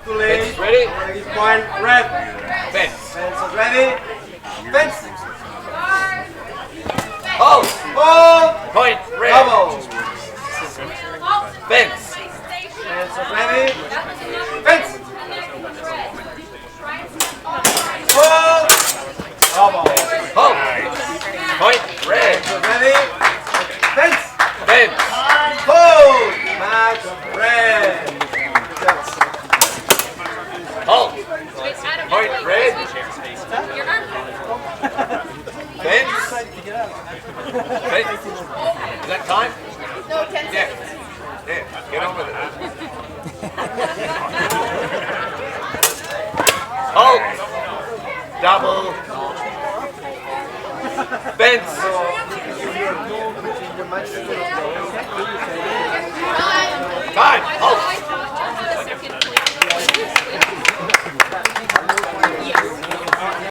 Fence ready. Point red. Fence. Fence is ready. Fence. Hold. Hold. Point red. Double. Fence. Fence is ready. Fence. Hold. Double. Hold. Point red. Fence is ready. Fence. Fence. Hold. Match red. Hold. Point red. Fence. Fence. Is that time? No, 10 Yeah. seconds. Yeah. Get on with it. Hold. Double. Fence.